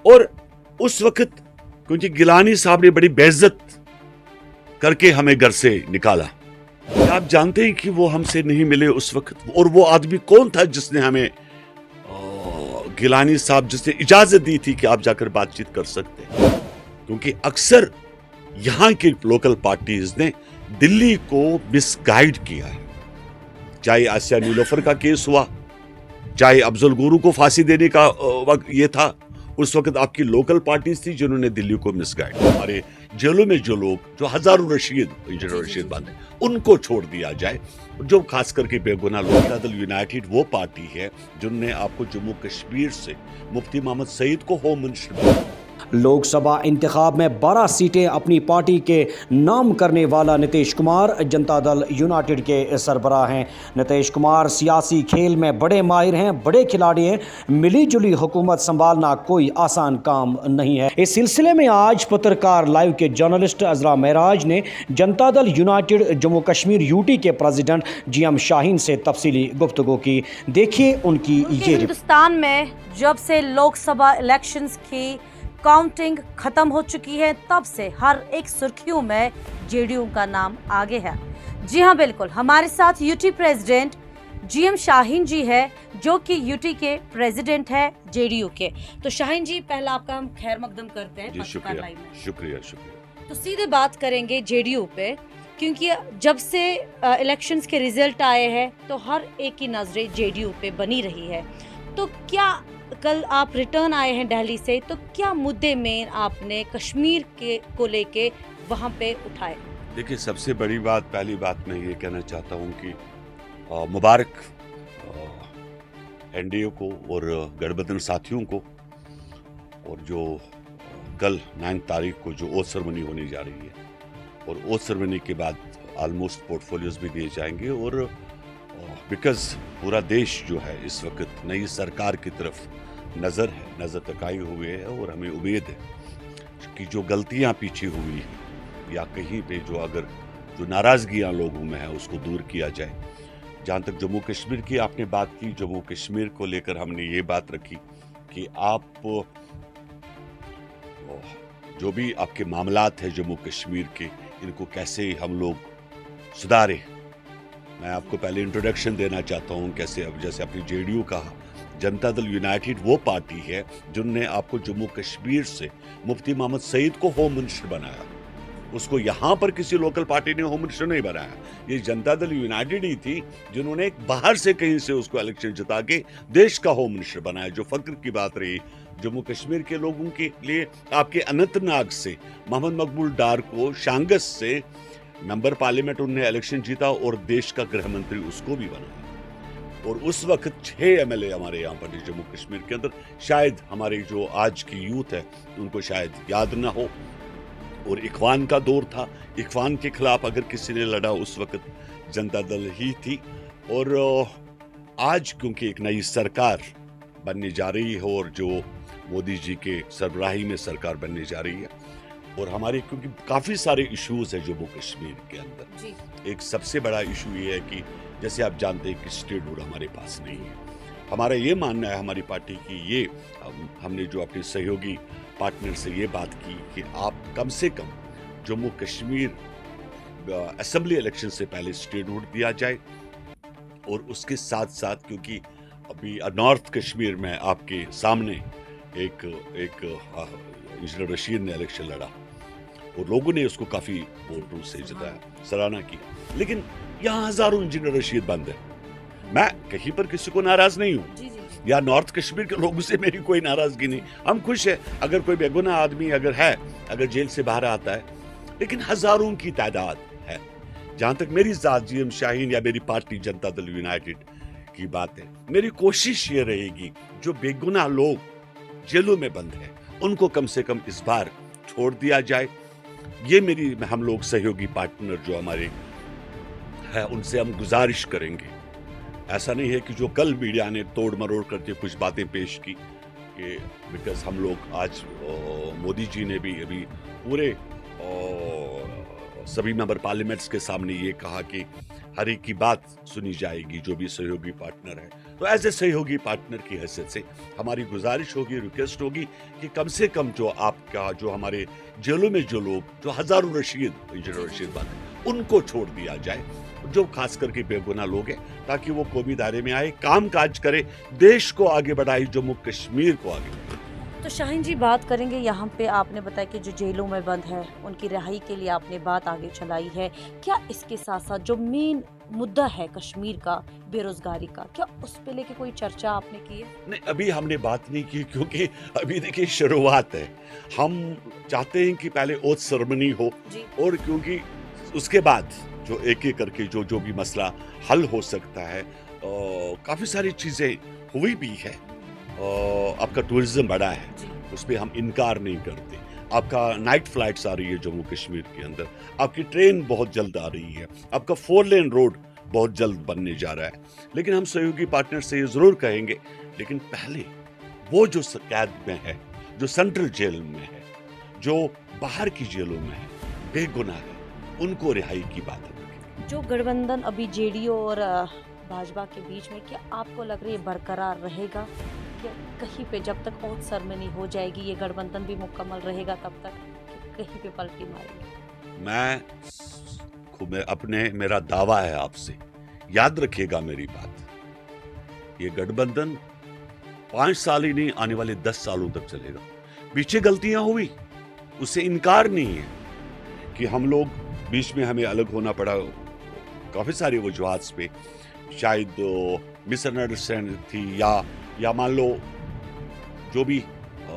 और उस वक्त क्योंकि गिलानी साहब ने बड़ी बेइज्जत करके हमें घर से निकाला। आप जानते हैं कि वो हमसे नहीं मिले उस वक्त, और वो आदमी कौन था जिसने हमें, गिलानी साहब जिसने इजाजत दी थी कि आप जाकर बातचीत कर सकते हैं। क्योंकि अक्सर यहाँ की लोकल पार्टीज ने दिल्ली को मिसगाइड किया है, चाहे आसिया नीलोफर का केस हुआ, चाहे अफजल गुरु को फांसी देने का वक्त ये था, उस वक्त आपकी लोकल पार्टीज थी जिन्होंने दिल्ली को मिसगाइड। हमारे जेलों में जो लोग, जो हजारों इंजीनियर रशीद बंद, उनको छोड़ दिया जाए। जो खास करके बेगुनाह लोग, जनता दल यूनाइटेड वो पार्टी है जिनने आपको जम्मू कश्मीर से मुफ्ती मोहम्मद सईद को होम मिनिस्टर बनाया। लोकसभा इंतखाब में 12 सीटें अपनी पार्टी के नाम करने वाला नीतीश कुमार जनता दल यूनाइटेड के सरबराह हैं। नीतीश कुमार सियासी खेल में बड़े माहिर हैं, बड़े खिलाड़ी हैं। मिली जुली हुकूमत संभालना कोई आसान काम नहीं है। इस सिलसिले में आज पत्रकार लाइव के जर्नलिस्ट अजरा महराज ने जनता दल यूनाइटेड जम्मू कश्मीर यूटी के प्रेसिडेंट GM शाहीन से तफसीली गुफ्तगू की। देखिए उनकी ये। हिंदुस्तान में जब से लोकसभा इलेक्शंस की काउंटिंग खत्म हो चुकी है, तब से हर एक सुर्खियों में जेडीयू का नाम आगे है। जी हां, बिल्कुल। हमारे साथ यूटी प्रेसिडेंट GM शाहीन जी है, जो कि यूटी के प्रेसिडेंट है जेडीयू के। तो शाहीन जी, पहला आपका हम खैर मकदम करते हैं पत्रकार लाइव में। शुक्रिया। तो सीधे बात करेंगे जेडीयू पे, क्योंकि जब से इलेक्शंस के रिजल्ट आए हैं तो हर एक की नजरें जेडीयू पे बनी रही है। तो क्या कल आप रिटर्न आए हैं दिल्ली से, तो क्या मुद्दे में आपने कश्मीर के को लेके वहां पे उठाए? देखिए, सबसे बड़ी बात, पहली बात मैं ये कहना चाहता हूँ कि मुबारक एनडीए को और गठबंधन साथियों को, और जो कल 9 तारीख को जो ओथ सेरेमनी होने जा रही है, और ओथ सेरेमनी के बाद ऑलमोस्ट पोर्टफोलियोज भी दिए जाएंगे। और बिकॉज पूरा देश जो है इस वक्त नई सरकार की तरफ नज़र तकाई हुए है, और हमें उम्मीद है कि जो गलतियां पीछे हुई हैं या कहीं पे जो नाराज़गियां लोगों में है उसको दूर किया जाए। जहाँ तक जम्मू कश्मीर की आपने बात की, जम्मू कश्मीर को लेकर हमने ये बात रखी कि आप जो भी आपके मामलात हैं जम्मू कश्मीर के, इनको कैसे हम लोग सुधारें। मैं आपको पहले इंट्रोडक्शन देना चाहता हूं कैसे। अब जैसे आपने जेडीयू कहा, जनता दल यूनाइटेड वो पार्टी है जिनने आपको जम्मू कश्मीर से मुफ्ती मोहम्मद सईद को होम मिनिस्टर बनाया। उसको यहाँ पर किसी लोकल पार्टी ने होम मिनिस्टर नहीं बनाया, ये जनता दल यूनाइटेड ही थी जिन्होंने बाहर से कहीं से उसको इलेक्शन जिता के देश का होम मिनिस्टर बनाया। जो फक्र की बात रही जम्मू कश्मीर के लोगों के लिए, आपके अनंतनाग से मोहम्मद मकबूल डार को शांगस से मेंबर पार्लियामेंट उन्होंने इलेक्शन जीता और देश का गृह मंत्री उसको भी बनाया। और उस वक्त 6 MLA हमारे यहाँ पर जम्मू कश्मीर के अंदर, शायद हमारे जो आज की यूथ है उनको शायद याद ना हो, और इखवान का दौर था। इखवान के खिलाफ अगर किसी ने लड़ा उस वक्त जनता दल ही थी। और आज क्योंकि एक नई सरकार बनने जा रही है, और जो मोदी जी के सरबराही में सरकार बनने जा रही है, और हमारे क्योंकि काफ़ी सारे इश्यूज है जम्मू कश्मीर के अंदर जी। एक सबसे बड़ा इशू ये है कि जैसे आप जानते हैं कि स्टेटहुड हमारे पास नहीं है। हमारा ये मानना है हमारी पार्टी की, ये हमने जो अपने सहयोगी पार्टनर से ये बात की कि आप कम से कम जम्मू कश्मीर असेंबली इलेक्शन से पहले स्टेटहुड दिया जाए। और उसके साथ साथ क्योंकि अभी नॉर्थ कश्मीर में आपके सामने एक इंजीनियर रशीद ने इलेक्शन लड़ा और लोगों ने उसको काफी वोटों से जिताया, सराहना किया। लेकिन यहाँ हजारों इंजीनियर रशीद बंद है। मैं कहीं पर किसी को नाराज नहीं हूँ, या नॉर्थ कश्मीर के लोगों से मेरी कोई नाराजगी नहीं। हम खुश है अगर कोई बेगुनाह आदमी अगर जेल से बाहर आता है, लेकिन हजारों की तादाद है। जहां तक मेरी जात GM शाहीन या मेरी पार्टी जनता दल यूनाइटेड की बात है, मेरी कोशिश ये रहेगी जो बेगुनाह लोग जेलों में बंद है उनको कम से कम इस बार छोड़ दिया जाए। ये मेरी हम लोग सहयोगी पार्टनर जो हमारे है उनसे हम गुजारिश करेंगे। ऐसा नहीं है कि जो कल मीडिया ने तोड़ मरोड़ करके कुछ बातें पेश की कि बिकॉज हम लोग आज मोदी जी ने भी अभी पूरे सभी मेंबर पार्लियामेंट्स के सामने ये कहा कि हर एक की बात सुनी जाएगी जो भी सहयोगी पार्टनर है। तो एज ए सहयोगी पार्टनर की हैसियत से हमारी गुजारिश होगी, रिक्वेस्ट होगी कि कम से कम जो आपका जो हमारे जेलों में जो लोग जो हजारों इंजीनियर रशीद बात उनको छोड़ दिया जाए, जो खास करके बेगुनाह लोग हैं, ताकि वो कौमी दायरे में आए, काम काज करे, देश को आगे बढ़ाए, जम्मू कश्मीर को आगे बढ़ाए। तो शाहीन जी, बात करेंगे यहाँ पे आपने बताया कि जो जेलों में बंद है उनकी रिहाई के लिए आपने बात आगे चलाई है। क्या इसके साथ साथ जो मेन मुद्दा है कश्मीर का, बेरोजगारी का, क्या उस पे लेके कोई चर्चा आपने की है? नहीं, अभी हमने बात नहीं की, क्योंकि अभी देखिए शुरुआत है। हम चाहते हैं कि पहले ओथ सेरेमनी हो जी। और क्योंकि उसके बाद जो एक एक करके जो भी मसला हल हो सकता है, काफी सारी चीजें हुई भी है। आपका टूरिज्म बढ़ा है, उस पर हम इनकार नहीं करते। आपका नाइट फ्लाइट्स आ रही है जम्मू कश्मीर के अंदर, आपकी ट्रेन बहुत जल्द आ रही है, आपका 4 लेन रोड बहुत जल्द बनने जा रहा है। लेकिन हम सहयोगी पार्टनर से ये जरूर कहेंगे, लेकिन पहले वो जो कैद में है, जो सेंट्रल जेल में है, जो बाहर की जेलों में है, बेगुनाह है, उनको रिहाई की बात है। जो गठबंधन अभी जेडीयू और भाजपा के बीच में, क्या आपको लग रही है बरकरार रहेगा? कि कहीं पे जब तक ओथ सेरेमनी हो जाएगी ये गठबंधन भी मुकम्मल रहेगा तब तक, कि कहीं पे पलटी मारेंगे? मेरा दावा है आपसे, याद रखिएगा मेरी बात, ये गठबंधन 5 साल ही नहीं, आने वाले 10 सालों तक चलेगा। पीछे गलतियां हुई, उससे इनकार नहीं है कि हम लोग बीच में हमें अलग होना पड़ा, काफी सारी वजूहात पे, शायद मिसअंडरस्टैंडिंग थी, या मान लो जो भी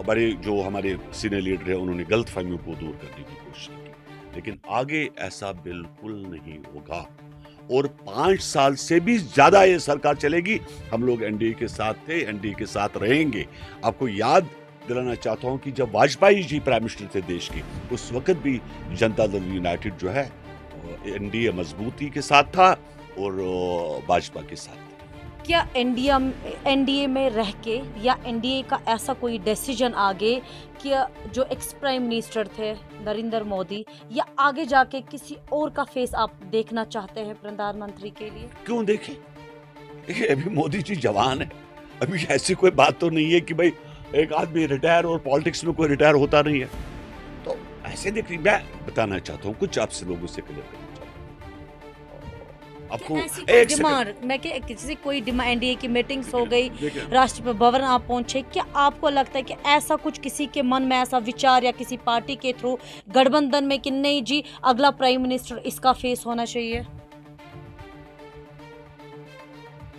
बड़े जो हमारे सीनियर लीडर हैं उन्होंने गलत फहमियों को दूर करने की कोशिश की, लेकिन आगे ऐसा बिल्कुल नहीं होगा। और 5 साल से भी ज्यादा ये सरकार चलेगी। हम लोग एनडीए के साथ थे, एनडीए के साथ रहेंगे। आपको याद दिलाना चाहता हूं कि जब वाजपेयी जी प्राइम मिनिस्टर थे देश के, उस वक्त भी जनता दल यूनाइटेड जो है एनडीए मजबूती के साथ था और भाजपा के साथ। क्या एनडीए में रह के या एनडीए का ऐसा कोई डिसीजन आगे कि जो एक्स प्राइम मिनिस्टर थे नरेंद्र मोदी, या आगे जाके किसी और का फेस आप देखना चाहते हैं प्रधानमंत्री के लिए? क्यों देखें, अभी मोदी जी जवान है, अभी ऐसी कोई बात तो नहीं है कि भाई एक आदमी रिटायर और पॉलिटिक्स में कोई रिटायर होता नहीं है। तो ऐसे देखिए, मैं बताना चाहता हूँ, कुछ आपसे लोगों से क्लियर करना चाहता हूँ। आपको एक डिमांड, मैं कि किसी कोई डिमांड, एनडीए की मीटिंग्स हो गई, राष्ट्रपति भवन आप पहुंचे, क्या आपको लगता है कि ऐसा कुछ किसी के मन में ऐसा विचार या किसी पार्टी के थ्रू गठबंधन में कि नहीं जी अगला प्राइम मिनिस्टर इसका फेस होना चाहिए?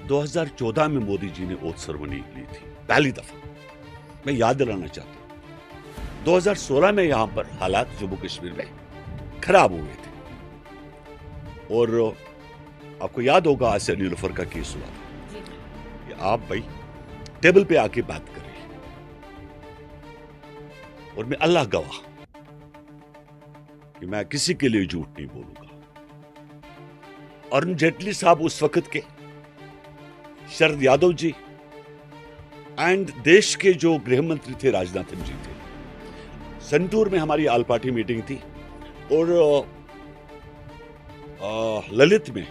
2014 में मोदी जी ने ओथ सेरेमनी ली थी पहली दफा, मैं याद दिलाना चाहता हूं। 2016 में यहां पर हालात जम्मू कश्मीर में खराब हुए थे और आपको याद होगा आसिया नीलोफर का केस हुआ था कि आप भाई टेबल पे आके बात करें, और मैं अल्लाह गवाह कि मैं किसी के लिए झूठ नहीं बोलूंगा। अरुण जेटली साहब उस वक्त के, शरद यादव जी एंड देश के जो गृह मंत्री थे राजनाथन जी थे। संतूर में हमारी ऑल पार्टी मीटिंग थी और ललित में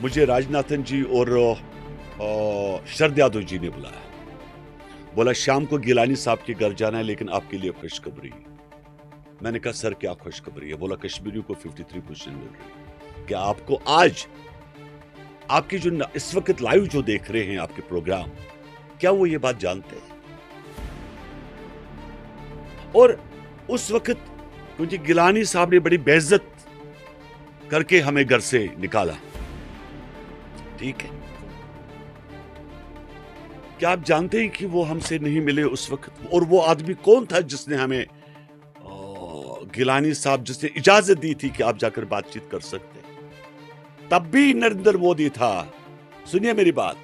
मुझे राजनाथन जी और शरद यादव जी ने बुलाया, बोला शाम को गिलानी साहब के घर जाना है, लेकिन आपके लिए खुशखबरी है। मैंने कहा सर क्या खुशखबरी है? बोला कश्मीरियों को 53 पोजीशन मिल रही है। क्या आपको आज आपकी जो इस वक्त लाइव जो देख रहे हैं आपके प्रोग्राम, क्या वो ये बात जानते हैं? और उस वक्त क्योंकि गिलानी साहब ने बड़ी बेइज्जत करके हमें घर से निकाला, ठीक है, क्या आप जानते हैं कि वो हमसे नहीं मिले उस वक्त? और वो आदमी कौन था जिसने हमें, गिलानी साहब जिसने इजाजत दी थी कि आप जाकर बातचीत कर सकते हैं? तब भी नरेंद्र मोदी था। सुनिए मेरी बात,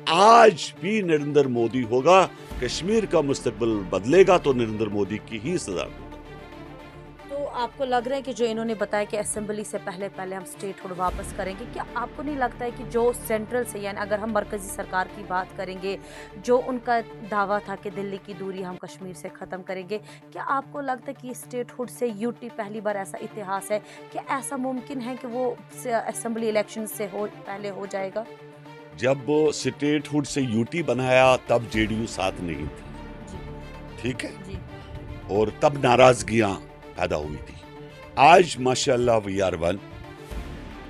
आज भी नरेंद्र मोदी होगा। कश्मीर का मुस्तकबिल बदलेगा तो नरेंद्र मोदी की ही सदा होगा। तो आपको लग रहा है कि जो इन्होंने बताया कि असेंबली से पहले पहले हम स्टेटहुड वापस करेंगे, क्या आपको नहीं लगता है कि जो सेंट्रल से, यानी अगर हम मरकज़ी सरकार की बात करेंगे, जो उनका दावा था कि दिल्ली की दूरी हम कश्मीर से ख़त्म करेंगे, क्या आपको लगता है कि स्टेटहुड से यूटी पहली बार ऐसा इतिहास है कि ऐसा मुमकिन है कि वो असेंबली इलेक्शन से पहले हो जाएगा? जब स्टेटहुड से यूटी बनाया तब जेडीयू साथ नहीं थी, ठीक है, जी। और तब नाराजगियां पैदा हुई थी। आज माशाअल्लाह वी आर वन,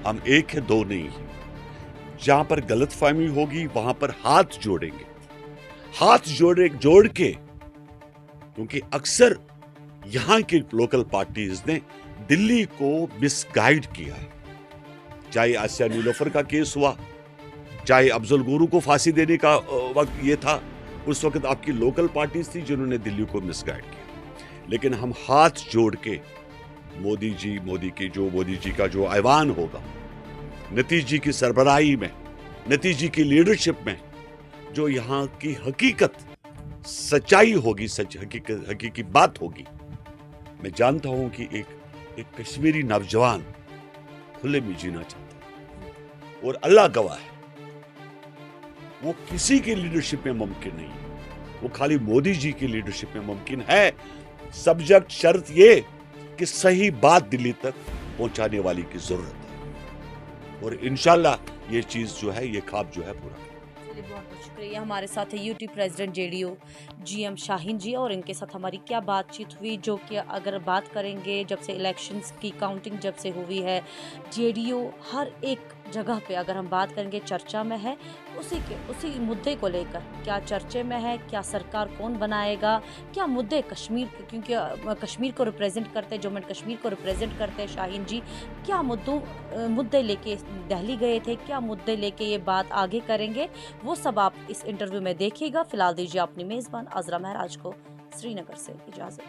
हम एक है दो नहीं है। जहां पर गलतफहमी होगी वहां पर हाथ जोड़ेंगे, हाथ जोड़ के, क्योंकि अक्सर यहां की लोकल पार्टीज ने दिल्ली को मिसगाइड किया है। चाहे आसिया नीलोफर का केस हुआ, चाहे अफजल गुरु को फांसी देने का वक्त ये था, उस वक्त आपकी लोकल पार्टीज थी जिन्होंने दिल्ली को मिसगाइड किया। लेकिन हम हाथ जोड़ के मोदी जी का जो ऐवान होगा, नीतीश जी की सरबराही में, नीतीश जी की लीडरशिप में, जो यहाँ की हकीकत सच्चाई होगी, हकीकी बात होगी। मैं जानता हूं कि एक कश्मीरी नौजवान खुले में जीना चाहता है, और अल्लाह गवाह है वो किसी की लीडरशिप में मुमकिन नहीं है, वो खाली मोदी जी की लीडरशिप में मुमकिन है। सब्जेक्ट शर्त ये कि सही बात दिल्ली तक पहुंचाने वाली की जरूरत है, और इंशाल्लाह ये चीज जो है, ये ख्वाब जो है पूरा। चलिए, बहुत बहुत शुक्रिया। हमारे साथ है UT president JDU GM Shaheen ji, और इनके साथ हमारी क्या बातचीत हुई, जो कि अगर बात करेंगे जब से इलेक्शंस की काउंटिंग जब से हुई है, जेडीयू हर एक जगह पे अगर हम बात करेंगे चर्चा में है। उसी मुद्दे को लेकर क्या चर्चे में है, क्या सरकार कौन बनाएगा, क्या मुद्दे कश्मीर के, क्योंकि कश्मीर को रिप्रेजेंट करते, जम्मू एंड कश्मीर को रिप्रेजेंट करते हैं शाहीन जी, क्या मुद्दे लेके दिल्ली गए थे, क्या मुद्दे लेके ये बात आगे करेंगे, वो सब आप इस इंटरव्यू में देखिएगा। फिलहाल दीजिए अपनी मेज़बान आजरा महराज को श्रीनगर से इजाज़त।